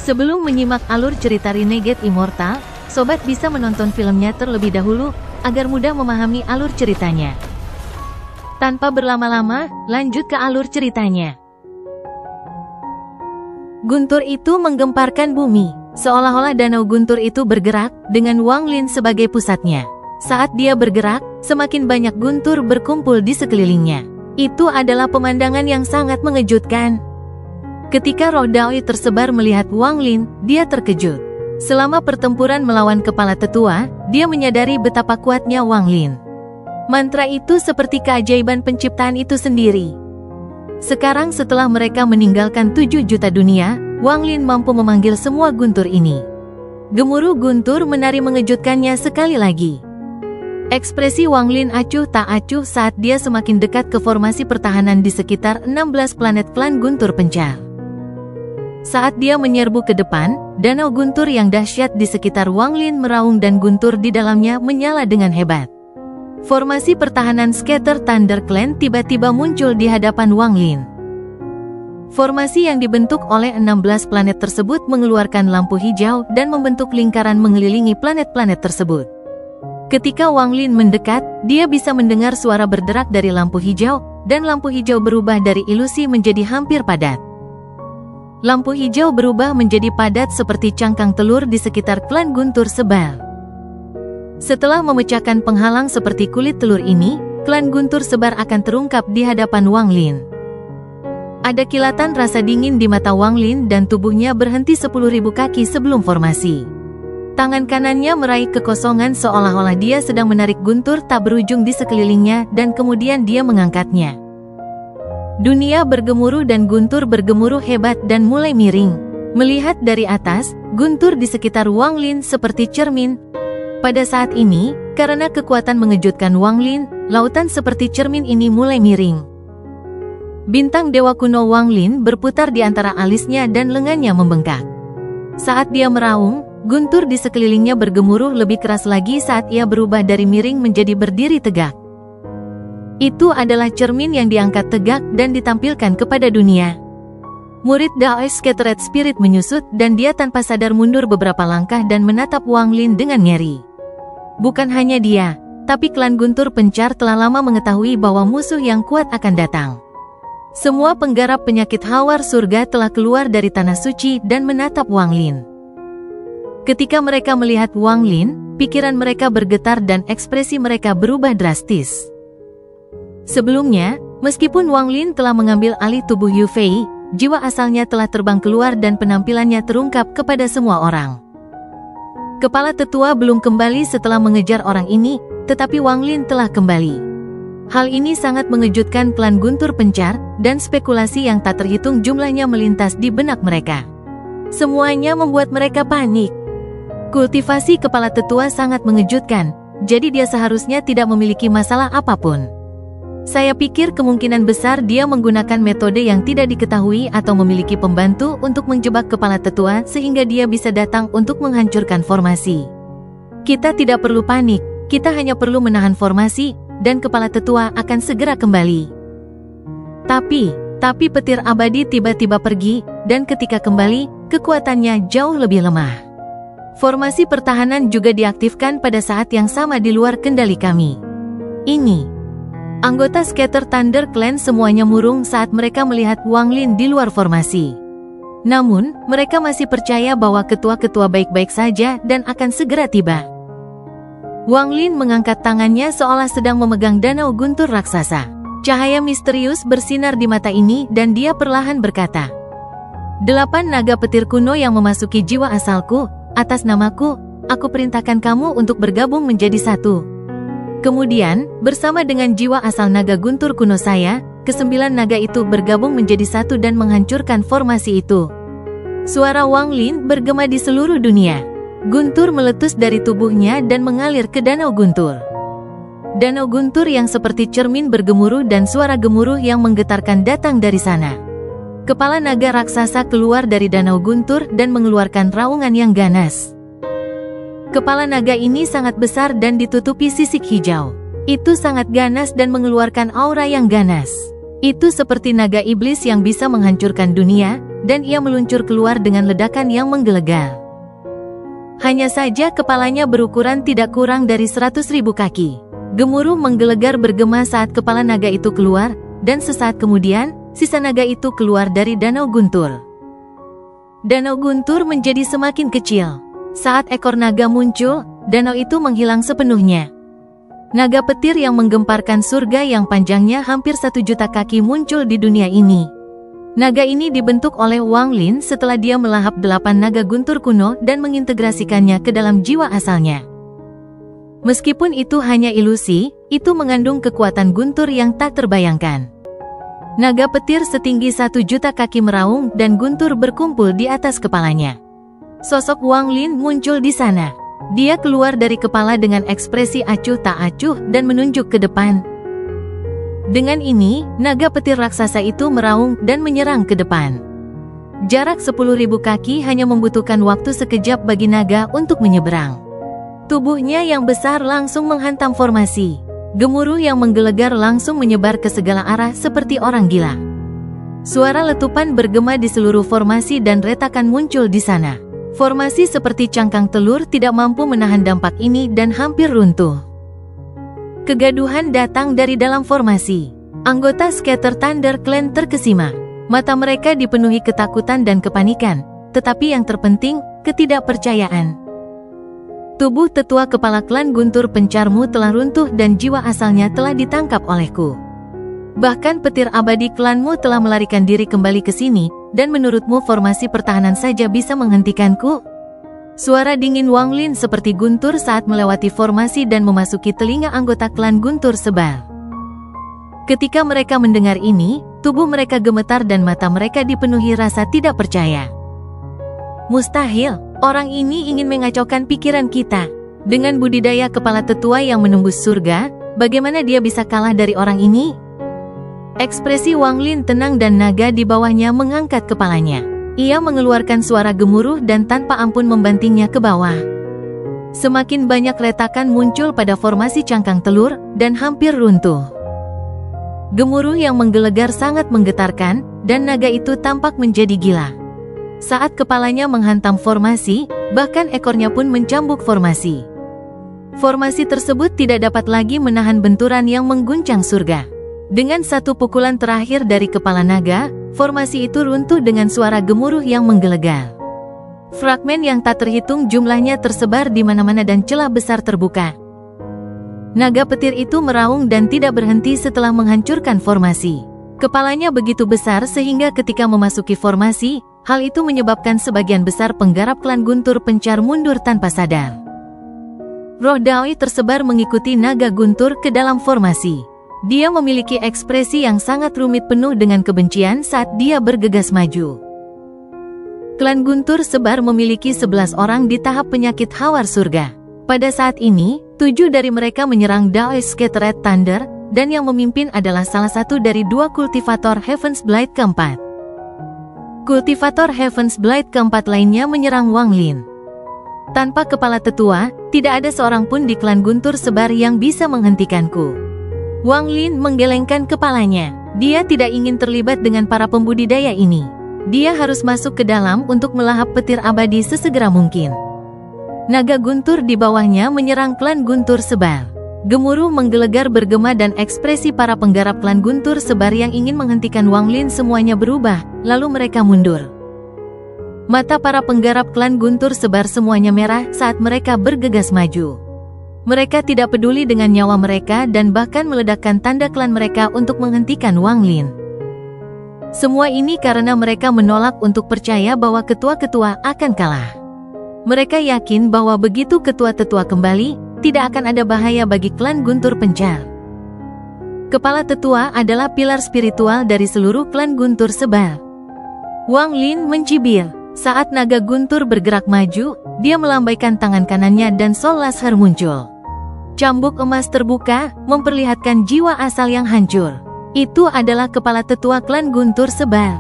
Sebelum menyimak alur cerita Renegade Immortal, sobat bisa menonton filmnya terlebih dahulu, agar mudah memahami alur ceritanya. Tanpa berlama-lama, lanjut ke alur ceritanya. Guntur itu menggemparkan bumi, seolah-olah danau guntur itu bergerak, dengan Wang Lin sebagai pusatnya. Saat dia bergerak, semakin banyak guntur berkumpul di sekelilingnya. Itu adalah pemandangan yang sangat mengejutkan. Ketika roh Daoi tersebar melihat Wang Lin, dia terkejut. Selama pertempuran melawan kepala tetua, dia menyadari betapa kuatnya Wang Lin. Mantra itu seperti keajaiban penciptaan itu sendiri. Sekarang setelah mereka meninggalkan 7 juta dunia, Wang Lin mampu memanggil semua guntur ini. Gemuruh guntur menari mengejutkannya sekali lagi. Ekspresi Wang Lin acuh tak acuh saat dia semakin dekat ke formasi pertahanan di sekitar 16 planet klan guntur pencar. Saat dia menyerbu ke depan, danau guntur yang dahsyat di sekitar Wang Lin meraung dan guntur di dalamnya menyala dengan hebat. Formasi pertahanan Scatter Thunder Clan tiba-tiba muncul di hadapan Wang Lin. Formasi yang dibentuk oleh 16 planet tersebut mengeluarkan lampu hijau dan membentuk lingkaran mengelilingi planet-planet tersebut. Ketika Wang Lin mendekat, dia bisa mendengar suara berderak dari lampu hijau, dan lampu hijau berubah dari ilusi menjadi hampir padat. Lampu hijau berubah menjadi padat seperti cangkang telur di sekitar klan guntur sebal. Setelah memecahkan penghalang seperti kulit telur ini, klan guntur sebar akan terungkap di hadapan Wang Lin. Ada kilatan rasa dingin di mata Wang Lin dan tubuhnya berhenti 10.000 kaki sebelum formasi. Tangan kanannya meraih kekosongan seolah-olah dia sedang menarik guntur tak berujung di sekelilingnya dan kemudian dia mengangkatnya. Dunia bergemuruh dan guntur bergemuruh hebat dan mulai miring. Melihat dari atas, guntur di sekitar Wang Lin seperti cermin. Pada saat ini, karena kekuatan mengejutkan Wang Lin, lautan seperti cermin ini mulai miring. Bintang dewa kuno Wang Lin berputar di antara alisnya dan lengannya membengkak. Saat dia meraung, guntur di sekelilingnya bergemuruh lebih keras lagi saat ia berubah dari miring menjadi berdiri tegak. Itu adalah cermin yang diangkat tegak dan ditampilkan kepada dunia. Murid Daoi Scattered Spirit menyusut dan dia tanpa sadar mundur beberapa langkah dan menatap Wang Lin dengan ngeri. Bukan hanya dia, tapi klan guntur pencar telah lama mengetahui bahwa musuh yang kuat akan datang. Semua penggarap penyakit hawar surga telah keluar dari tanah suci dan menatap Wang Lin. Ketika mereka melihat Wang Lin, pikiran mereka bergetar dan ekspresi mereka berubah drastis. Sebelumnya, meskipun Wang Lin telah mengambil alih tubuh Yu Fei, jiwa asalnya telah terbang keluar dan penampilannya terungkap kepada semua orang. Kepala tetua belum kembali setelah mengejar orang ini, tetapi Wang Lin telah kembali. Hal ini sangat mengejutkan klan guntur pencar, dan spekulasi yang tak terhitung jumlahnya melintas di benak mereka. Semuanya membuat mereka panik. Kultivasi kepala tetua sangat mengejutkan, jadi dia seharusnya tidak memiliki masalah apapun. Saya pikir kemungkinan besar dia menggunakan metode yang tidak diketahui atau memiliki pembantu untuk menjebak kepala tetua sehingga dia bisa datang untuk menghancurkan formasi. Kita tidak perlu panik, kita hanya perlu menahan formasi, dan kepala tetua akan segera kembali. Tapi petir abadi tiba-tiba pergi, dan ketika kembali, kekuatannya jauh lebih lemah. Formasi pertahanan juga diaktifkan pada saat yang sama di luar kendali kami. Anggota Scatter Thunder Clan semuanya murung saat mereka melihat Wang Lin di luar formasi. Namun, mereka masih percaya bahwa ketua-ketua baik-baik saja dan akan segera tiba. Wang Lin mengangkat tangannya seolah sedang memegang danau guntur raksasa. Cahaya misterius bersinar di mata ini dan dia perlahan berkata, 8 naga petir kuno yang memasuki jiwa asalku, atas namaku, aku perintahkan kamu untuk bergabung menjadi satu. Kemudian, bersama dengan jiwa asal naga guntur kuno saya, ke-9 naga itu bergabung menjadi satu dan menghancurkan formasi itu. Suara Wang Lin bergema di seluruh dunia. Guntur meletus dari tubuhnya dan mengalir ke danau guntur. Danau guntur yang seperti cermin bergemuruh dan suara gemuruh yang menggetarkan datang dari sana. Kepala naga raksasa keluar dari danau guntur dan mengeluarkan raungan yang ganas. Kepala naga ini sangat besar dan ditutupi sisik hijau. Itu sangat ganas dan mengeluarkan aura yang ganas. Itu seperti naga iblis yang bisa menghancurkan dunia, dan ia meluncur keluar dengan ledakan yang menggelegar. Hanya saja kepalanya berukuran tidak kurang dari 100.000 kaki. Gemuruh menggelegar bergema saat kepala naga itu keluar, dan sesaat kemudian, sisa naga itu keluar dari Danau Guntur. Danau Guntur menjadi semakin kecil. Saat ekor naga muncul, danau itu menghilang sepenuhnya. Naga petir yang menggemparkan surga yang panjangnya hampir 1 juta kaki muncul di dunia ini. Naga ini dibentuk oleh Wang Lin setelah dia melahap 8 naga guntur kuno dan mengintegrasikannya ke dalam jiwa asalnya. Meskipun itu hanya ilusi, itu mengandung kekuatan guntur yang tak terbayangkan. Naga petir setinggi 1 juta kaki meraung dan guntur berkumpul di atas kepalanya. Sosok Wang Lin muncul di sana. Dia keluar dari kepala dengan ekspresi acuh tak acuh dan menunjuk ke depan. Dengan ini, naga petir raksasa itu meraung dan menyerang ke depan. Jarak 10.000 kaki hanya membutuhkan waktu sekejap bagi naga untuk menyeberang. Tubuhnya yang besar langsung menghantam formasi. Gemuruh yang menggelegar langsung menyebar ke segala arah seperti orang gila. Suara letupan bergema di seluruh formasi dan retakan muncul di sana. Formasi seperti cangkang telur tidak mampu menahan dampak ini dan hampir runtuh. Kegaduhan datang dari dalam formasi. Anggota Scatter Thunder Clan terkesima. Mata mereka dipenuhi ketakutan dan kepanikan, tetapi yang terpenting, ketidakpercayaan. Tubuh tetua kepala klan Guntur Pencarmu telah runtuh dan jiwa asalnya telah ditangkap olehku. Bahkan petir abadi klanmu telah melarikan diri kembali ke sini, dan menurutmu formasi pertahanan saja bisa menghentikanku? Suara dingin Wang Lin seperti guntur saat melewati formasi dan memasuki telinga anggota klan Guntur Sebal. Ketika mereka mendengar ini, tubuh mereka gemetar dan mata mereka dipenuhi rasa tidak percaya. Mustahil, orang ini ingin mengacaukan pikiran kita. Dengan budidaya kepala tetua yang menembus surga, bagaimana dia bisa kalah dari orang ini? Ekspresi Wang Lin tenang dan naga di bawahnya mengangkat kepalanya. Ia mengeluarkan suara gemuruh dan tanpa ampun membantingnya ke bawah. Semakin banyak retakan muncul pada formasi cangkang telur, dan hampir runtuh. Gemuruh yang menggelegar sangat menggetarkan, dan naga itu tampak menjadi gila. Saat kepalanya menghantam formasi, bahkan ekornya pun mencambuk formasi. Formasi tersebut tidak dapat lagi menahan benturan yang mengguncang surga. Dengan satu pukulan terakhir dari kepala naga, formasi itu runtuh dengan suara gemuruh yang menggelegar. Fragmen yang tak terhitung jumlahnya tersebar di mana-mana dan celah besar terbuka. Naga petir itu meraung dan tidak berhenti setelah menghancurkan formasi. Kepalanya begitu besar sehingga ketika memasuki formasi, hal itu menyebabkan sebagian besar penggarap klan Guntur Pencar mundur tanpa sadar. Roh Dao tersebar mengikuti naga Guntur ke dalam formasi. Dia memiliki ekspresi yang sangat rumit penuh dengan kebencian saat dia bergegas maju. Klan Guntur Sebar memiliki 11 orang di tahap penyakit hawar surga. Pada saat ini, 7 dari mereka menyerang Daoist Scattered Thunder, dan yang memimpin adalah salah satu dari 2 kultivator Heaven's Blade keempat. Kultivator Heaven's Blade keempat lainnya menyerang Wang Lin. Tanpa kepala tetua, tidak ada seorang pun di klan Guntur Sebar yang bisa menghentikanku. Wang Lin menggelengkan kepalanya. Dia tidak ingin terlibat dengan para pembudidaya ini. Dia harus masuk ke dalam untuk melahap petir abadi sesegera mungkin. Naga Guntur di bawahnya menyerang klan Guntur Sebar. Gemuruh menggelegar bergema dan ekspresi para penggarap klan Guntur Sebar yang ingin menghentikan Wang Lin semuanya berubah, lalu mereka mundur. Mata para penggarap klan Guntur Sebar semuanya merah saat mereka bergegas maju. Mereka tidak peduli dengan nyawa mereka dan bahkan meledakkan tanda klan mereka untuk menghentikan Wang Lin. Semua ini karena mereka menolak untuk percaya bahwa ketua-ketua akan kalah. Mereka yakin bahwa begitu ketua-tetua kembali, tidak akan ada bahaya bagi klan Guntur Pencar. Kepala tetua adalah pilar spiritual dari seluruh klan Guntur Sebar. Wang Lin mencibir. Saat naga Guntur bergerak maju, dia melambaikan tangan kanannya dan Sol Laser muncul. Cambuk emas terbuka, memperlihatkan jiwa asal yang hancur. Itu adalah kepala tetua klan Guntur Sebar.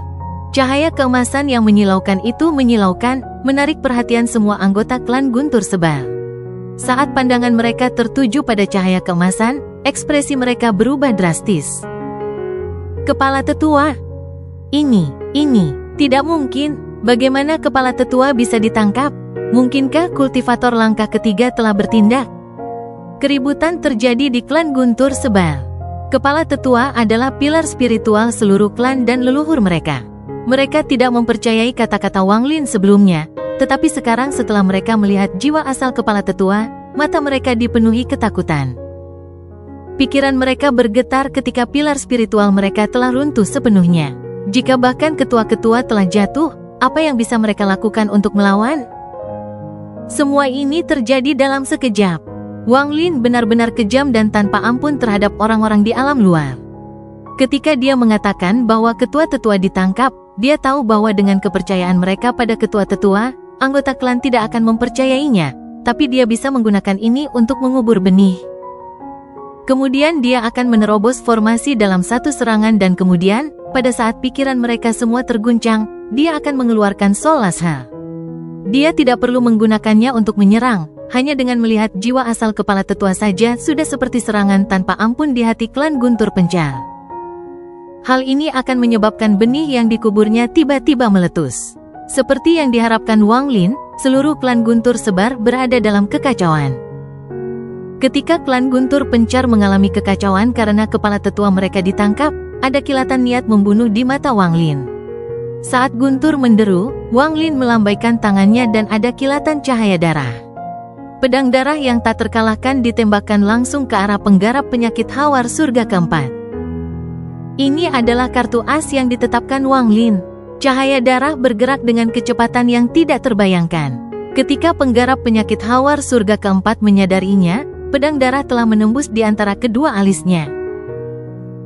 Cahaya keemasan yang menyilaukan itu menyilaukan, menarik perhatian semua anggota klan Guntur Sebar. Saat pandangan mereka tertuju pada cahaya keemasan, ekspresi mereka berubah drastis. Kepala tetua. Ini, Tidak mungkin, bagaimana kepala tetua bisa ditangkap? Mungkinkah kultivator langkah ketiga telah bertindak? Keributan terjadi di klan Guntur Sebal. Kepala tetua adalah pilar spiritual seluruh klan dan leluhur mereka. Mereka tidak mempercayai kata-kata Wang Lin sebelumnya, tetapi sekarang setelah mereka melihat jiwa asal kepala tetua, mata mereka dipenuhi ketakutan. Pikiran mereka bergetar ketika pilar spiritual mereka telah runtuh sepenuhnya. Jika bahkan ketua-ketua telah jatuh, apa yang bisa mereka lakukan untuk melawan? Semua ini terjadi dalam sekejap. Wang Lin benar-benar kejam dan tanpa ampun terhadap orang-orang di alam luar. Ketika dia mengatakan bahwa ketua-tetua ditangkap, dia tahu bahwa dengan kepercayaan mereka pada ketua-tetua, anggota klan tidak akan mempercayainya, tapi dia bisa menggunakan ini untuk mengubur benih. Kemudian dia akan menerobos formasi dalam satu serangan dan kemudian, pada saat pikiran mereka semua terguncang, dia akan mengeluarkan Soul Lashar. Dia tidak perlu menggunakannya untuk menyerang, hanya dengan melihat jiwa asal kepala tetua saja sudah seperti serangan tanpa ampun di hati klan Guntur Pencar. Hal ini akan menyebabkan benih yang dikuburnya tiba-tiba meletus. Seperti yang diharapkan Wang Lin, seluruh klan Guntur Sebar berada dalam kekacauan. Ketika klan Guntur Pencar mengalami kekacauan karena kepala tetua mereka ditangkap, ada kilatan niat membunuh di mata Wang Lin. Saat Guntur menderu, Wang Lin melambaikan tangannya dan ada kilatan cahaya darah. Pedang darah yang tak terkalahkan ditembakkan langsung ke arah penggarap penyakit Hawar Surga keempat. Ini adalah kartu as yang ditetapkan Wang Lin. Cahaya darah bergerak dengan kecepatan yang tidak terbayangkan. Ketika penggarap penyakit Hawar Surga keempat menyadarinya, pedang darah telah menembus di antara kedua alisnya.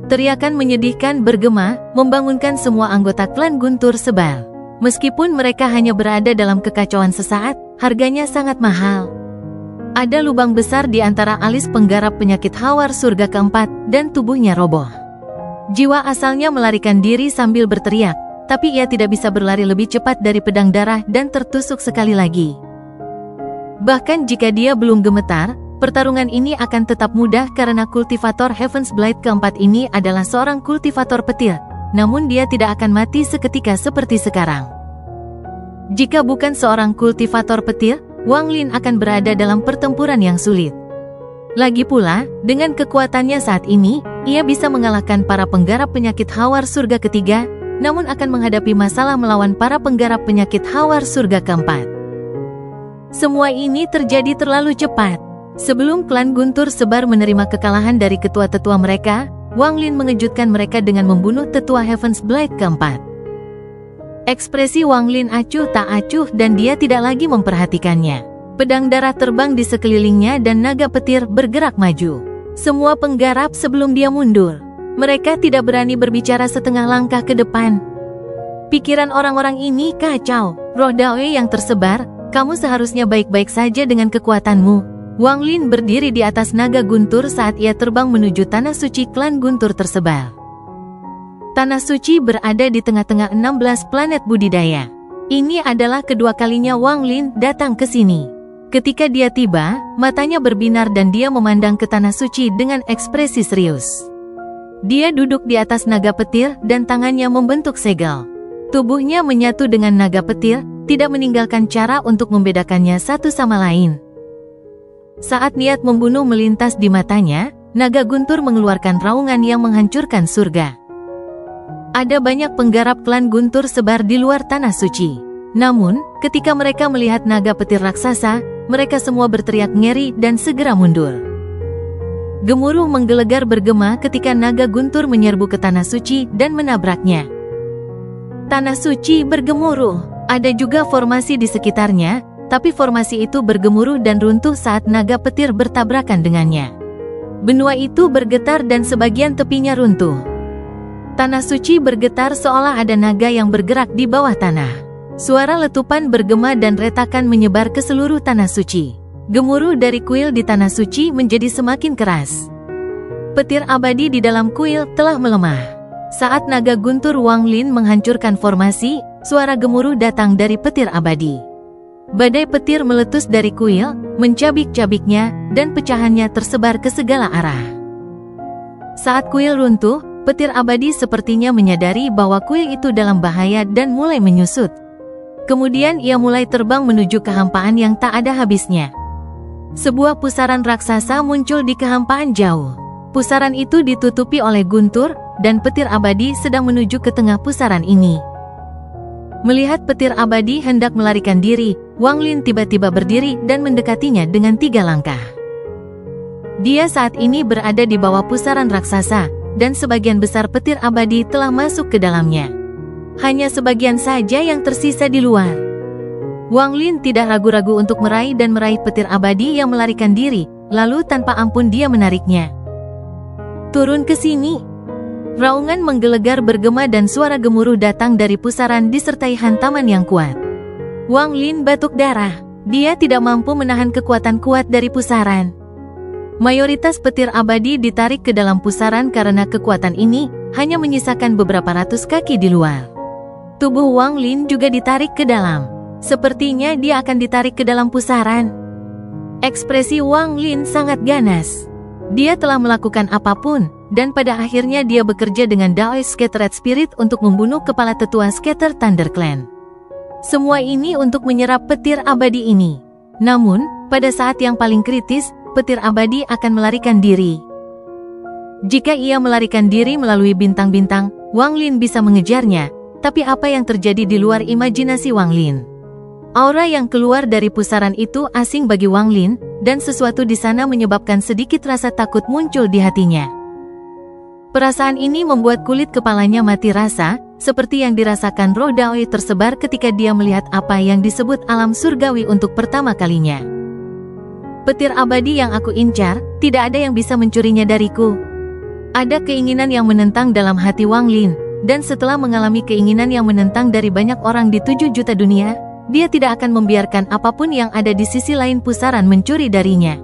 Teriakan menyedihkan bergema, membangunkan semua anggota klan Guntur Sebal. Meskipun mereka hanya berada dalam kekacauan sesaat, harganya sangat mahal. Ada lubang besar di antara alis penggarap penyakit Hawar Surga keempat, dan tubuhnya roboh. Jiwa asalnya melarikan diri sambil berteriak, tapi ia tidak bisa berlari lebih cepat dari pedang darah dan tertusuk sekali lagi. Bahkan jika dia belum gemetar, pertarungan ini akan tetap mudah karena kultivator Heaven's Blade keempat ini adalah seorang kultivator petir, namun dia tidak akan mati seketika seperti sekarang. Jika bukan seorang kultivator petir, Wang Lin akan berada dalam pertempuran yang sulit. Lagi pula, dengan kekuatannya saat ini, ia bisa mengalahkan para penggarap penyakit Hawar Surga ketiga, namun akan menghadapi masalah melawan para penggarap penyakit Hawar Surga keempat. Semua ini terjadi terlalu cepat. Sebelum klan Guntur Sebar menerima kekalahan dari ketua-tetua mereka, Wang Lin mengejutkan mereka dengan membunuh tetua Heaven's Blade keempat. Ekspresi Wang Lin acuh tak acuh dan dia tidak lagi memperhatikannya. Pedang darah terbang di sekelilingnya dan naga petir bergerak maju. Semua penggarap sebelum dia mundur. Mereka tidak berani berbicara setengah langkah ke depan. Pikiran orang-orang ini kacau. Roh Dawe yang tersebar, kamu seharusnya baik-baik saja dengan kekuatanmu. Wang Lin berdiri di atas naga guntur saat ia terbang menuju tanah suci klan Guntur Tersebar. Tanah suci berada di tengah-tengah 16 planet budidaya. Ini adalah kedua kalinya Wang Lin datang ke sini. Ketika dia tiba, matanya berbinar dan dia memandang ke tanah suci dengan ekspresi serius. Dia duduk di atas naga petir dan tangannya membentuk segel. Tubuhnya menyatu dengan naga petir, tidak meninggalkan cara untuk membedakannya satu sama lain. Saat niat membunuh melintas di matanya, naga guntur mengeluarkan raungan yang menghancurkan surga. Ada banyak penggarap klan Guntur Sebar di luar tanah suci. Namun, ketika mereka melihat naga petir raksasa, mereka semua berteriak ngeri dan segera mundur. Gemuruh menggelegar bergema ketika naga guntur menyerbu ke tanah suci dan menabraknya. Tanah suci bergemuruh. Ada juga formasi di sekitarnya, tapi formasi itu bergemuruh dan runtuh saat naga petir bertabrakan dengannya. Benua itu bergetar dan sebagian tepinya runtuh. Tanah suci bergetar seolah ada naga yang bergerak di bawah tanah. Suara letupan bergema dan retakan menyebar ke seluruh tanah suci. Gemuruh dari kuil di tanah suci menjadi semakin keras. Petir abadi di dalam kuil telah melemah. Saat naga guntur Wang Lin menghancurkan formasi, suara gemuruh datang dari petir abadi. Badai petir meletus dari kuil, mencabik-cabiknya, dan pecahannya tersebar ke segala arah. Saat kuil runtuh, petir abadi sepertinya menyadari bahwa kuil itu dalam bahaya dan mulai menyusut. Kemudian ia mulai terbang menuju kehampaan yang tak ada habisnya. Sebuah pusaran raksasa muncul di kehampaan jauh. Pusaran itu ditutupi oleh guntur, dan petir abadi sedang menuju ke tengah pusaran ini. Melihat petir abadi hendak melarikan diri, Wang Lin tiba-tiba berdiri dan mendekatinya dengan 3 langkah. Dia saat ini berada di bawah pusaran raksasa, dan sebagian besar petir abadi telah masuk ke dalamnya. Hanya sebagian saja yang tersisa di luar. Wang Lin tidak ragu-ragu untuk meraih petir abadi yang melarikan diri, lalu tanpa ampun dia menariknya. "Turun ke sini!" Raungan menggelegar bergema dan suara gemuruh datang dari pusaran disertai hantaman yang kuat. Wang Lin batuk darah. Dia tidak mampu menahan kekuatan kuat dari pusaran. Mayoritas petir abadi ditarik ke dalam pusaran karena kekuatan ini hanya menyisakan beberapa ratus kaki di luar. Tubuh Wang Lin juga ditarik ke dalam. Sepertinya dia akan ditarik ke dalam pusaran. Ekspresi Wang Lin sangat ganas. Dia telah melakukan apapun, dan pada akhirnya dia bekerja dengan Daoist Scattered Spirit untuk membunuh kepala tetua Scatter Thunder Clan. Semua ini untuk menyerap petir abadi ini. Namun, pada saat yang paling kritis, petir abadi akan melarikan diri. Jika ia melarikan diri melalui bintang-bintang, Wang Lin bisa mengejarnya, tapi apa yang terjadi di luar imajinasi Wang Lin? Aura yang keluar dari pusaran itu asing bagi Wang Lin, dan sesuatu di sana menyebabkan sedikit rasa takut muncul di hatinya. Perasaan ini membuat kulit kepalanya mati rasa, seperti yang dirasakan roh Daoi tersebar ketika dia melihat apa yang disebut alam surgawi untuk pertama kalinya. Petir abadi yang aku incar, tidak ada yang bisa mencurinya dariku. Ada keinginan yang menentang dalam hati Wang Lin, dan setelah mengalami keinginan yang menentang dari banyak orang di 7 juta dunia, dia tidak akan membiarkan apapun yang ada di sisi lain pusaran mencuri darinya.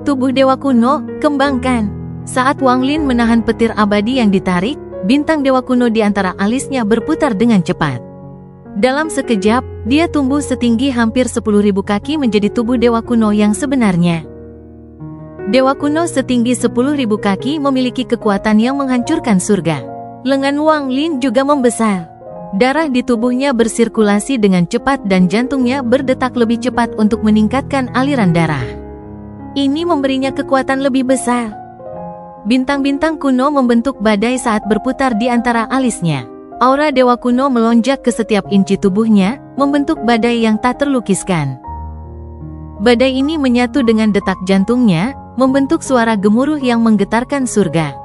Tubuh dewa kuno, kembangkan. Saat Wang Lin menahan petir abadi yang ditarik, bintang dewa kuno di antara alisnya berputar dengan cepat. Dalam sekejap, dia tumbuh setinggi hampir 10.000 kaki menjadi tubuh dewa kuno yang sebenarnya. Dewa kuno setinggi 10.000 kaki memiliki kekuatan yang menghancurkan surga. Lengan Wang Lin juga membesar. Darah di tubuhnya bersirkulasi dengan cepat dan jantungnya berdetak lebih cepat untuk meningkatkan aliran darah. Ini memberinya kekuatan lebih besar. Bintang-bintang kuno membentuk badai saat berputar di antara alisnya. Aura dewa kuno melonjak ke setiap inci tubuhnya, membentuk badai yang tak terlukiskan. Badai ini menyatu dengan detak jantungnya, membentuk suara gemuruh yang menggetarkan surga.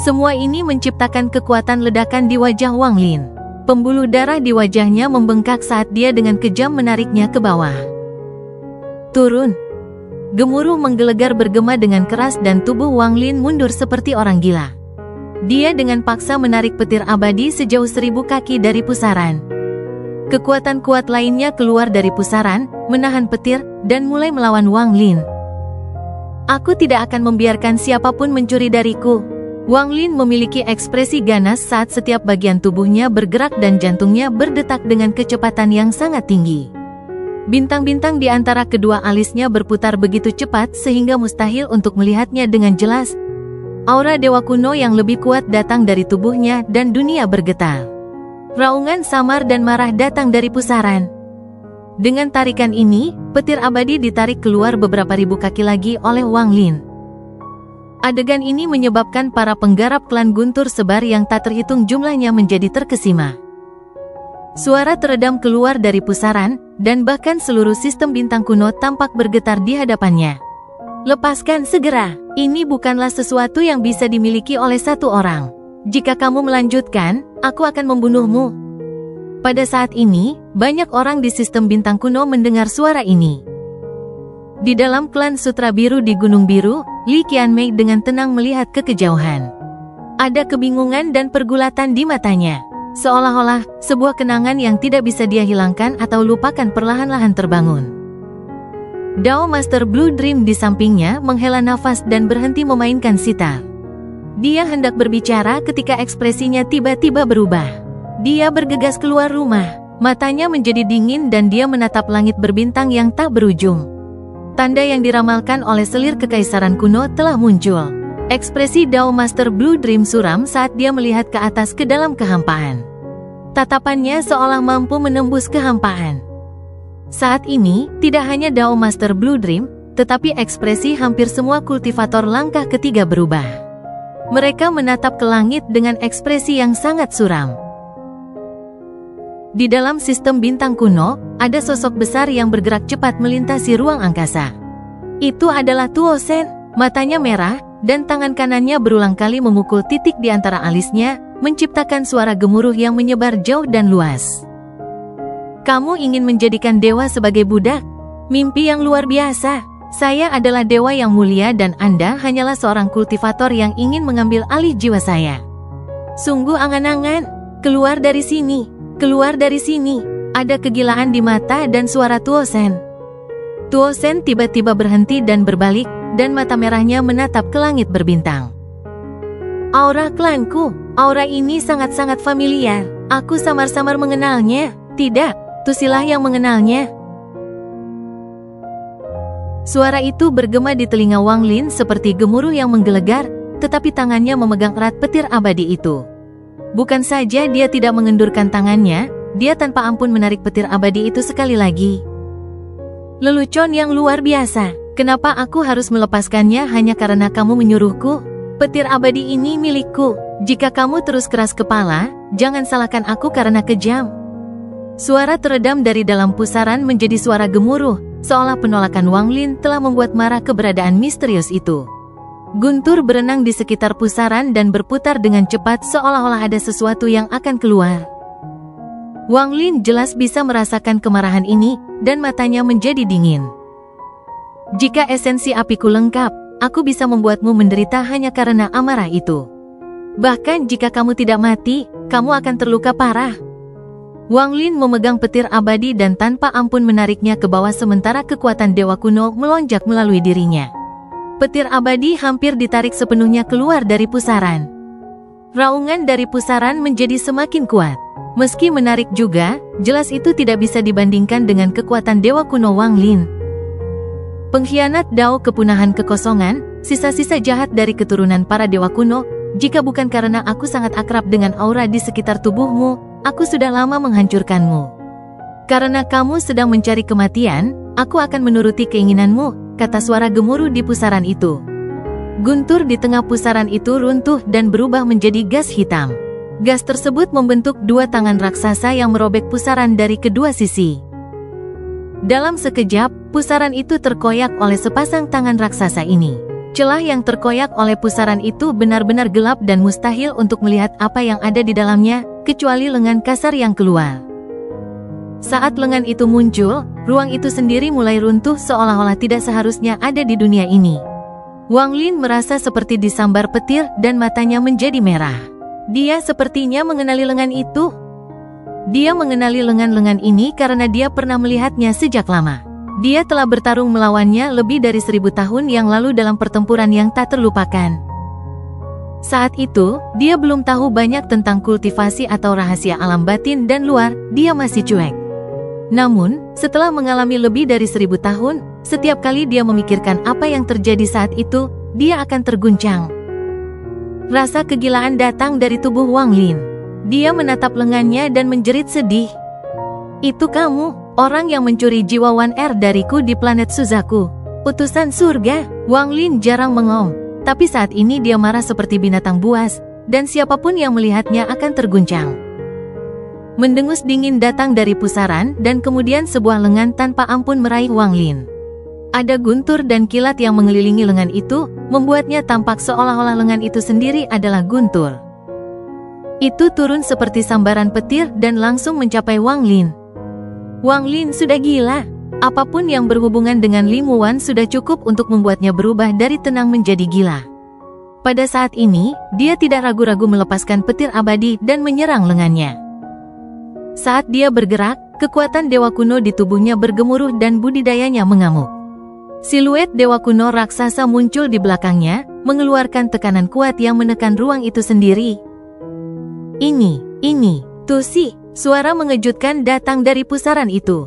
Semua ini menciptakan kekuatan ledakan di wajah Wang Lin. Pembuluh darah di wajahnya membengkak saat dia dengan kejam menariknya ke bawah. "Turun!" Gemuruh menggelegar bergema dengan keras dan tubuh Wang Lin mundur seperti orang gila. Dia dengan paksa menarik petir abadi sejauh 1000 kaki dari pusaran. Kekuatan kuat lainnya keluar dari pusaran, menahan petir, dan mulai melawan Wang Lin. "Aku tidak akan membiarkan siapapun mencuri dariku." Wang Lin memiliki ekspresi ganas saat setiap bagian tubuhnya bergerak dan jantungnya berdetak dengan kecepatan yang sangat tinggi. Bintang-bintang di antara kedua alisnya berputar begitu cepat sehingga mustahil untuk melihatnya dengan jelas. Aura dewa kuno yang lebih kuat datang dari tubuhnya dan dunia bergetar. Raungan samar dan marah datang dari pusaran. Dengan tarikan ini, petir abadi ditarik keluar beberapa ribu kaki lagi oleh Wang Lin. Adegan ini menyebabkan para penggarap klan Guntur Sebar yang tak terhitung jumlahnya menjadi terkesima. Suara teredam keluar dari pusaran, dan bahkan seluruh sistem bintang kuno tampak bergetar di hadapannya. "Lepaskan segera, ini bukanlah sesuatu yang bisa dimiliki oleh satu orang. Jika kamu melanjutkan, aku akan membunuhmu." Pada saat ini, banyak orang di sistem bintang kuno mendengar suara ini. Di dalam klan Sutra Biru di Gunung Biru, Li Qianmei dengan tenang melihat ke kejauhan. Ada kebingungan dan pergulatan di matanya. Seolah-olah, sebuah kenangan yang tidak bisa dia hilangkan atau lupakan perlahan-lahan terbangun. Dao Master Blue Dream di sampingnya menghela nafas dan berhenti memainkan sitar. Dia hendak berbicara ketika ekspresinya tiba-tiba berubah. Dia bergegas keluar rumah. Matanya menjadi dingin dan dia menatap langit berbintang yang tak berujung. Tanda yang diramalkan oleh selir kekaisaran kuno telah muncul. Ekspresi Dao Master Blue Dream suram saat dia melihat ke atas ke dalam kehampaan. Tatapannya seolah mampu menembus kehampaan. Saat ini, tidak hanya Dao Master Blue Dream, tetapi ekspresi hampir semua kultivator langkah ketiga berubah. Mereka menatap ke langit dengan ekspresi yang sangat suram. Di dalam sistem bintang kuno, ada sosok besar yang bergerak cepat melintasi ruang angkasa. Itu adalah Tuo Sen, matanya merah, dan tangan kanannya berulang kali memukul titik di antara alisnya, menciptakan suara gemuruh yang menyebar jauh dan luas. Kamu ingin menjadikan dewa sebagai budak? Mimpi yang luar biasa. Saya adalah dewa yang mulia dan Anda hanyalah seorang kultivator yang ingin mengambil alih jiwa saya. Sungguh angan-angan. Keluar dari sini. Keluar dari sini. Ada kegilaan di mata dan suara Tuo Sen. Tuo Sen tiba-tiba berhenti dan berbalik, dan mata merahnya menatap ke langit berbintang. Aura klanku. Aura ini sangat-sangat familiar. Aku samar-samar mengenalnya. Tidak, Tusilah yang mengenalnya. Suara itu bergema di telinga Wang Lin seperti gemuruh yang menggelegar, tetapi tangannya memegang erat petir abadi itu. Bukan saja dia tidak mengendurkan tangannya, dia tanpa ampun menarik petir abadi itu sekali lagi. Lelucon yang luar biasa, kenapa aku harus melepaskannya hanya karena kamu menyuruhku? Petir abadi ini milikku, jika kamu terus keras kepala, jangan salahkan aku karena kejam. Suara teredam dari dalam pusaran menjadi suara gemuruh, seolah penolakan Wang Lin telah membuat marah keberadaan misterius itu. Guntur berenang di sekitar pusaran dan berputar dengan cepat seolah-olah ada sesuatu yang akan keluar. Wang Lin jelas bisa merasakan kemarahan ini, dan matanya menjadi dingin. Jika esensi apiku lengkap, aku bisa membuatmu menderita hanya karena amarah itu. Bahkan jika kamu tidak mati, kamu akan terluka parah. Wang Lin memegang petir abadi dan tanpa ampun menariknya ke bawah sementara kekuatan dewa kuno melonjak melalui dirinya. Petir abadi hampir ditarik sepenuhnya keluar dari pusaran. Raungan dari pusaran menjadi semakin kuat. Meski menarik juga, jelas itu tidak bisa dibandingkan dengan kekuatan dewa kuno Wang Lin. Pengkhianat Dao kepunahan kekosongan, sisa-sisa jahat dari keturunan para dewa kuno, jika bukan karena aku sangat akrab dengan aura di sekitar tubuhmu, aku sudah lama menghancurkanmu. Karena kamu sedang mencari kematian, aku akan menuruti keinginanmu, kata suara gemuruh di pusaran itu. Guntur di tengah pusaran itu runtuh dan berubah menjadi gas hitam. Gas tersebut membentuk dua tangan raksasa yang merobek pusaran dari kedua sisi. Dalam sekejap, pusaran itu terkoyak oleh sepasang tangan raksasa ini. Celah yang terkoyak oleh pusaran itu benar-benar gelap dan mustahil untuk melihat apa yang ada di dalamnya, kecuali lengan kasar yang keluar. Saat lengan itu muncul, ruang itu sendiri mulai runtuh seolah-olah tidak seharusnya ada di dunia ini. Wang Lin merasa seperti disambar petir dan matanya menjadi merah. Dia sepertinya mengenali lengan itu. Dia mengenali lengan-lengan ini karena dia pernah melihatnya sejak lama. Dia telah bertarung melawannya lebih dari 1000 tahun yang lalu dalam pertempuran yang tak terlupakan. Saat itu, dia belum tahu banyak tentang kultivasi atau rahasia alam batin dan luar, dia masih cuek. Namun, setelah mengalami lebih dari 1000 tahun, setiap kali dia memikirkan apa yang terjadi saat itu, dia akan terguncang. Rasa kegilaan datang dari tubuh Wang Lin. Dia menatap lengannya dan menjerit sedih. Itu kamu, orang yang mencuri jiwa Wan Er dariku di planet Suzaku. Utusan surga. Wang Lin jarang mengom, tapi saat ini dia marah seperti binatang buas, dan siapapun yang melihatnya akan terguncang. Mendengus dingin datang dari pusaran dan kemudian sebuah lengan tanpa ampun meraih Wang Lin. Ada guntur dan kilat yang mengelilingi lengan itu, membuatnya tampak seolah-olah lengan itu sendiri adalah guntur. Itu turun seperti sambaran petir dan langsung mencapai Wang Lin. Wang Lin sudah gila. Apapun yang berhubungan dengan Li Muwan sudah cukup untuk membuatnya berubah dari tenang menjadi gila. Pada saat ini, dia tidak ragu-ragu melepaskan petir abadi dan menyerang lengannya. Saat dia bergerak, kekuatan dewa kuno di tubuhnya bergemuruh dan budidayanya mengamuk. Siluet dewa kuno raksasa muncul di belakangnya, mengeluarkan tekanan kuat yang menekan ruang itu sendiri. Ini, Tusi, suara mengejutkan datang dari pusaran itu.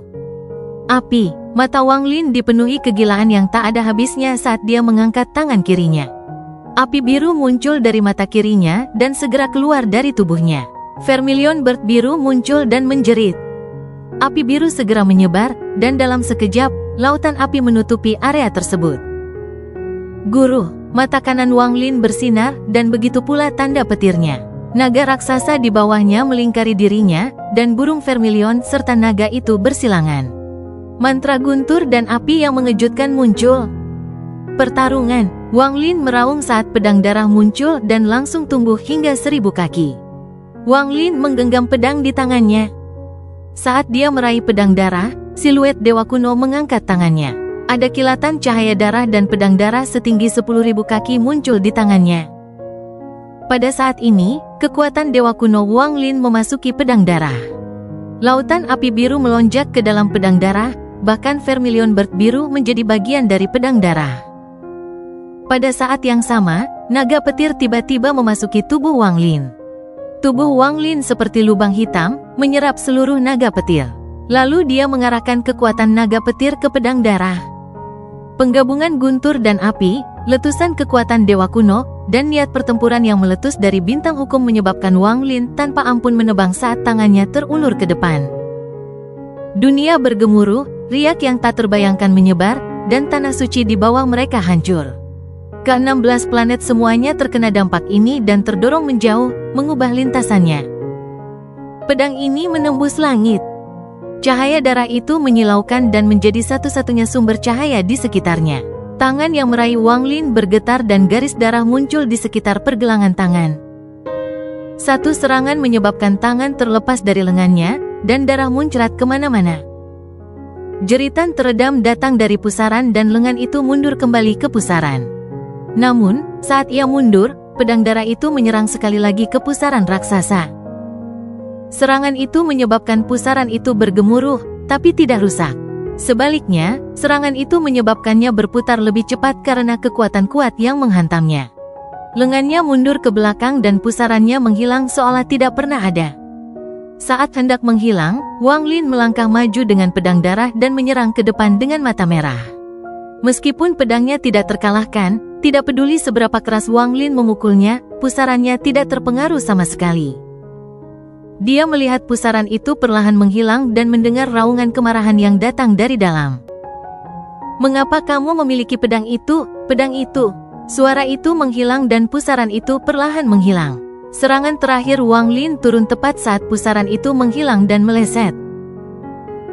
Api, mata Wang Lin dipenuhi kegilaan yang tak ada habisnya saat dia mengangkat tangan kirinya. Api biru muncul dari mata kirinya dan segera keluar dari tubuhnya. Vermilion Bird biru muncul dan menjerit. Api biru segera menyebar, dan dalam sekejap, lautan api menutupi area tersebut. Guru, mata kanan Wang Lin bersinar, dan begitu pula tanda petirnya. Naga raksasa di bawahnya melingkari dirinya, dan burung vermilion serta naga itu bersilangan. Mantra guntur dan api yang mengejutkan muncul. Pertarungan, Wang Lin meraung saat pedang darah muncul dan langsung tumbuh hingga 1000 kaki. Wang Lin menggenggam pedang di tangannya. Saat dia meraih pedang darah, siluet dewa kuno mengangkat tangannya. Ada kilatan cahaya darah dan pedang darah setinggi 10.000 kaki muncul di tangannya. Pada saat ini, kekuatan dewa kuno Wang Lin memasuki pedang darah. Lautan api biru melonjak ke dalam pedang darah, bahkan Vermilion Bird biru menjadi bagian dari pedang darah. Pada saat yang sama, naga petir tiba-tiba memasuki tubuh Wang Lin. Tubuh Wang Lin seperti lubang hitam, menyerap seluruh naga petir. Lalu dia mengarahkan kekuatan naga petir ke pedang darah. Penggabungan guntur dan api, letusan kekuatan dewa kuno, dan niat pertempuran yang meletus dari bintang hukum menyebabkan Wang Lin tanpa ampun menebang saat tangannya terulur ke depan. Dunia bergemuruh, riak yang tak terbayangkan menyebar, dan tanah suci di bawah mereka hancur. Ke-16 planet semuanya terkena dampak ini dan terdorong menjauh, mengubah lintasannya. Pedang ini menembus langit. Cahaya darah itu menyilaukan dan menjadi satu-satunya sumber cahaya di sekitarnya. Tangan yang meraih Wang Lin bergetar dan garis darah muncul di sekitar pergelangan tangan. Satu serangan menyebabkan tangan terlepas dari lengannya, dan darah muncrat kemana-mana. Jeritan teredam datang dari pusaran dan lengan itu mundur kembali ke pusaran. Namun, saat ia mundur, pedang darah itu menyerang sekali lagi ke pusaran raksasa. Serangan itu menyebabkan pusaran itu bergemuruh, tapi tidak rusak. Sebaliknya, serangan itu menyebabkannya berputar lebih cepat karena kekuatan kuat yang menghantamnya. Lengannya mundur ke belakang dan pusarannya menghilang seolah tidak pernah ada. Saat hendak menghilang, Wang Lin melangkah maju dengan pedang darah dan menyerang ke depan dengan mata merah. Meskipun pedangnya tidak terkalahkan, tidak peduli seberapa keras Wang Lin memukulnya, pusarannya tidak terpengaruh sama sekali. Dia melihat pusaran itu perlahan menghilang dan mendengar raungan kemarahan yang datang dari dalam. "Mengapa kamu memiliki pedang itu, pedang itu?" Suara itu menghilang dan pusaran itu perlahan menghilang. Serangan terakhir Wang Lin turun tepat saat pusaran itu menghilang dan meleset.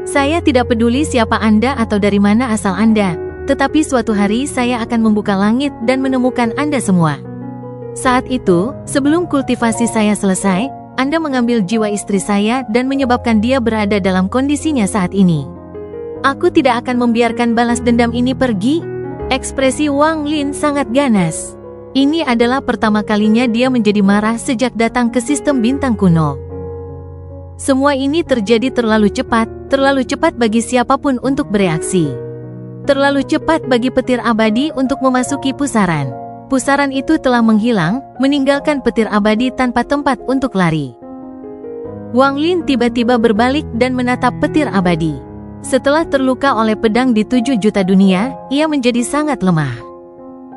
"Saya tidak peduli siapa Anda atau dari mana asal Anda, tetapi suatu hari saya akan membuka langit dan menemukan Anda semua. Saat itu, sebelum kultivasi saya selesai, Anda mengambil jiwa istri saya dan menyebabkan dia berada dalam kondisinya saat ini. Aku tidak akan membiarkan balas dendam ini pergi." Ekspresi Wang Lin sangat ganas. Ini adalah pertama kalinya dia menjadi marah sejak datang ke sistem bintang kuno. Semua ini terjadi terlalu cepat bagi siapapun untuk bereaksi. Terlalu cepat bagi petir abadi untuk memasuki pusaran. Pusaran itu telah menghilang, meninggalkan petir abadi tanpa tempat untuk lari. Wang Lin tiba-tiba berbalik dan menatap petir abadi. Setelah terluka oleh pedang di 7 juta dunia, ia menjadi sangat lemah.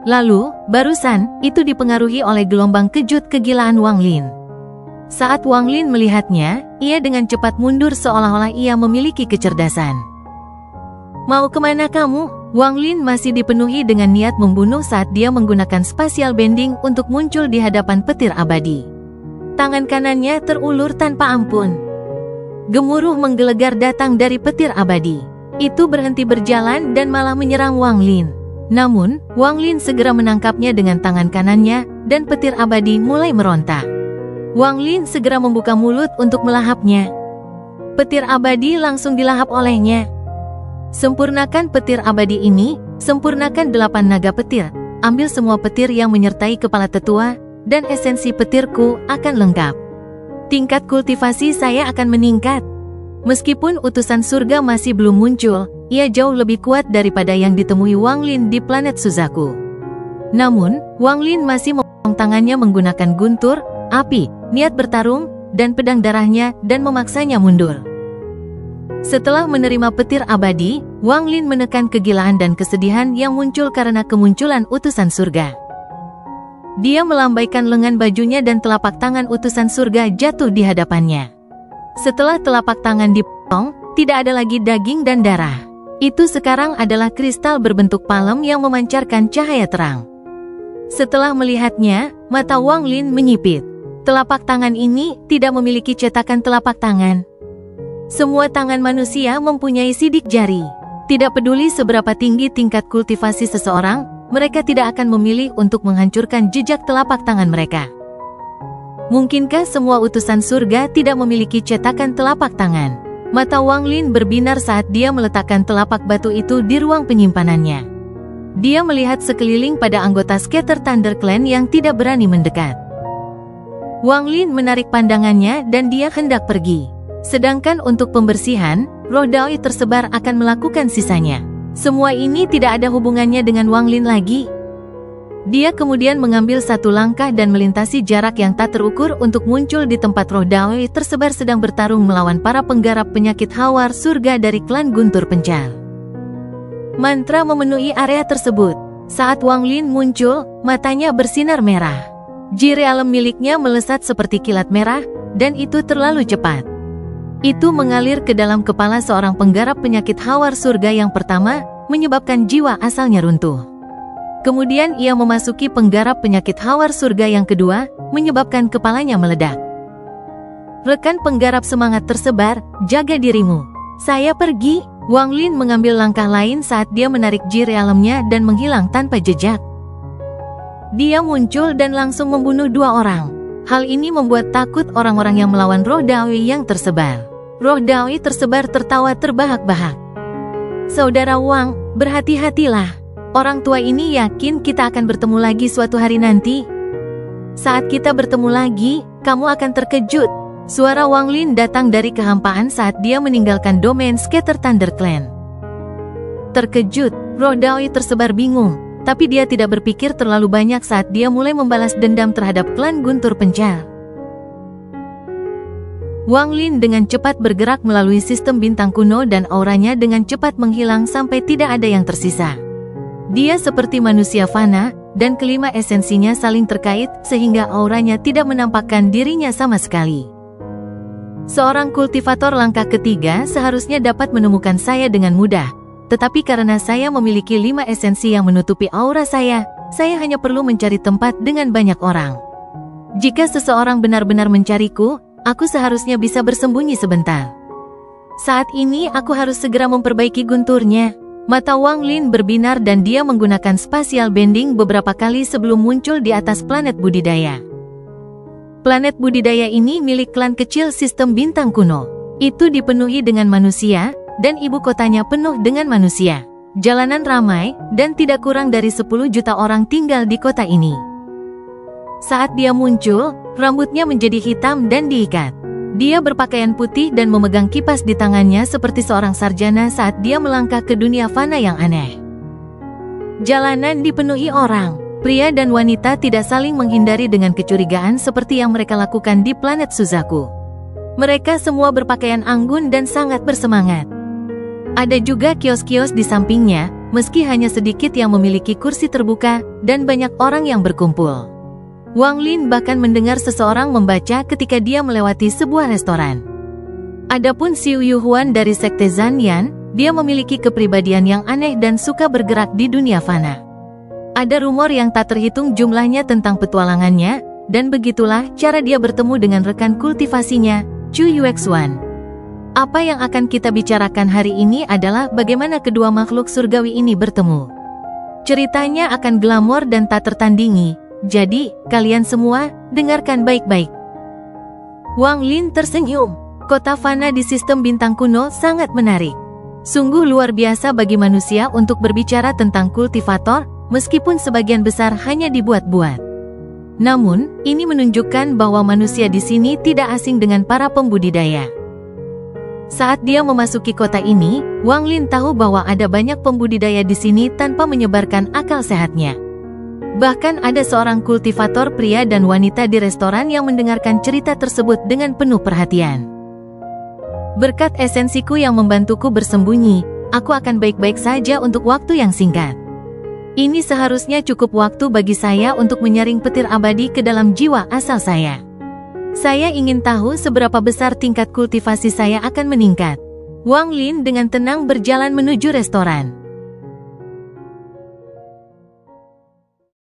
Lalu, barusan, itu dipengaruhi oleh gelombang kejut kegilaan Wang Lin. Saat Wang Lin melihatnya, ia dengan cepat mundur seolah-olah ia memiliki kecerdasan. "Mau kemana kamu?" Wang Lin masih dipenuhi dengan niat membunuh saat dia menggunakan spatial bending untuk muncul di hadapan petir abadi. Tangan kanannya terulur tanpa ampun. Gemuruh menggelegar datang dari petir abadi. Itu berhenti berjalan dan malah menyerang Wang Lin. Namun, Wang Lin segera menangkapnya dengan tangan kanannya, dan petir abadi mulai meronta. Wang Lin segera membuka mulut untuk melahapnya. Petir abadi langsung dilahap olehnya. "Sempurnakan petir abadi ini, sempurnakan 8 naga petir. Ambil semua petir yang menyertai kepala tetua, dan esensi petirku akan lengkap. Tingkat kultivasi saya akan meningkat." Meskipun utusan surga masih belum muncul, ia jauh lebih kuat daripada yang ditemui Wang Lin di planet Suzaku. Namun, Wang Lin masih memotong tangannya menggunakan guntur, api, niat bertarung, dan pedang darahnya dan memaksanya mundur. Setelah menerima petir abadi, Wang Lin menekan kegilaan dan kesedihan yang muncul karena kemunculan utusan surga. Dia melambaikan lengan bajunya dan telapak tangan utusan surga jatuh di hadapannya. Setelah telapak tangan dipotong, tidak ada lagi daging dan darah. Itu sekarang adalah kristal berbentuk palem yang memancarkan cahaya terang. Setelah melihatnya, mata Wang Lin menyipit. Telapak tangan ini tidak memiliki cetakan telapak tangan. Semua tangan manusia mempunyai sidik jari. Tidak peduli seberapa tinggi tingkat kultivasi seseorang, mereka tidak akan memilih untuk menghancurkan jejak telapak tangan mereka. Mungkinkah semua utusan surga tidak memiliki cetakan telapak tangan? Mata Wang Lin berbinar saat dia meletakkan telapak batu itu di ruang penyimpanannya. Dia melihat sekeliling pada anggota Scatter Thunder Clan yang tidak berani mendekat. Wang Lin menarik pandangannya dan dia hendak pergi. Sedangkan untuk pembersihan, roh Daoi tersebar akan melakukan sisanya. Semua ini tidak ada hubungannya dengan Wang Lin lagi. Dia kemudian mengambil satu langkah dan melintasi jarak yang tak terukur untuk muncul di tempat roh Daoi tersebar sedang bertarung melawan para penggarap penyakit hawar surga dari klan Guntur Pencal. Mantra memenuhi area tersebut. Saat Wang Lin muncul, matanya bersinar merah. Ji realem miliknya melesat seperti kilat merah, dan itu terlalu cepat. Itu mengalir ke dalam kepala seorang penggarap penyakit hawar surga yang pertama, menyebabkan jiwa asalnya runtuh. Kemudian ia memasuki penggarap penyakit hawar surga yang kedua, menyebabkan kepalanya meledak. Rekan penggarap semangat tersebar, jaga dirimu. Saya pergi. Wang Lin mengambil langkah lain saat dia menarik ji realemnya dan menghilang tanpa jejak. Dia muncul dan langsung membunuh dua orang. Hal ini membuat takut orang-orang yang melawan roh Daoi yang tersebar. Roh Daoi tersebar tertawa terbahak-bahak. Saudara Wang, berhati-hatilah. Orang tua ini yakin kita akan bertemu lagi suatu hari nanti. Saat kita bertemu lagi, kamu akan terkejut. Suara Wang Lin datang dari kehampaan saat dia meninggalkan domain Scatter Thunder Clan. Terkejut, roh Daoi tersebar bingung, tapi dia tidak berpikir terlalu banyak saat dia mulai membalas dendam terhadap klan Guntur Pencal. Wang Lin dengan cepat bergerak melalui sistem bintang kuno dan auranya dengan cepat menghilang sampai tidak ada yang tersisa. Dia seperti manusia fana, dan kelima esensinya saling terkait sehingga auranya tidak menampakkan dirinya sama sekali. Seorang kultivator langkah ketiga seharusnya dapat menemukan saya dengan mudah, tetapi karena saya memiliki 5 esensi yang menutupi aura saya hanya perlu mencari tempat dengan banyak orang. Jika seseorang benar-benar mencariku, aku seharusnya bisa bersembunyi sebentar. Saat ini aku harus segera memperbaiki gunturnya. Mata Wang Lin berbinar dan dia menggunakan spatial bending beberapa kali sebelum muncul di atas planet budidaya. Planet budidaya ini milik klan kecil sistem bintang kuno. Itu dipenuhi dengan manusia, dan ibu kotanya penuh dengan manusia. Jalanan ramai, dan tidak kurang dari 10 juta orang tinggal di kota ini. Saat dia muncul, rambutnya menjadi hitam dan diikat. Dia berpakaian putih dan memegang kipas di tangannya seperti seorang sarjana saat dia melangkah ke dunia fana yang aneh. Jalanan dipenuhi orang. Pria dan wanita tidak saling menghindari dengan kecurigaan seperti yang mereka lakukan di planet Suzaku. Mereka semua berpakaian anggun dan sangat bersemangat. Ada juga kios-kios di sampingnya, meski hanya sedikit yang memiliki kursi terbuka, dan banyak orang yang berkumpul. Wang Lin bahkan mendengar seseorang membaca ketika dia melewati sebuah restoran. Adapun Xiu Yuhuan dari Sekte Zanyan, dia memiliki kepribadian yang aneh dan suka bergerak di dunia fana. Ada rumor yang tak terhitung jumlahnya tentang petualangannya, dan begitulah cara dia bertemu dengan rekan kultivasinya, Chu Yuexuan. Apa yang akan kita bicarakan hari ini adalah bagaimana kedua makhluk surgawi ini bertemu. Ceritanya akan glamor dan tak tertandingi. Jadi, kalian semua, dengarkan baik-baik. Wang Lin tersenyum. Kota fana di sistem bintang kuno sangat menarik. Sungguh luar biasa bagi manusia untuk berbicara tentang kultivator, meskipun sebagian besar hanya dibuat-buat. Namun, ini menunjukkan bahwa manusia di sini tidak asing dengan para pembudidaya. Saat dia memasuki kota ini, Wang Lin tahu bahwa ada banyak pembudidaya di sini tanpa menyebarkan akal sehatnya. Bahkan ada seorang kultivator pria dan wanita di restoran yang mendengarkan cerita tersebut dengan penuh perhatian. Berkat esensiku yang membantuku bersembunyi, aku akan baik-baik saja untuk waktu yang singkat. Ini seharusnya cukup waktu bagi saya untuk menyaring petir abadi ke dalam jiwa asal saya. Saya ingin tahu seberapa besar tingkat kultivasi saya akan meningkat. Wang Lin dengan tenang berjalan menuju restoran.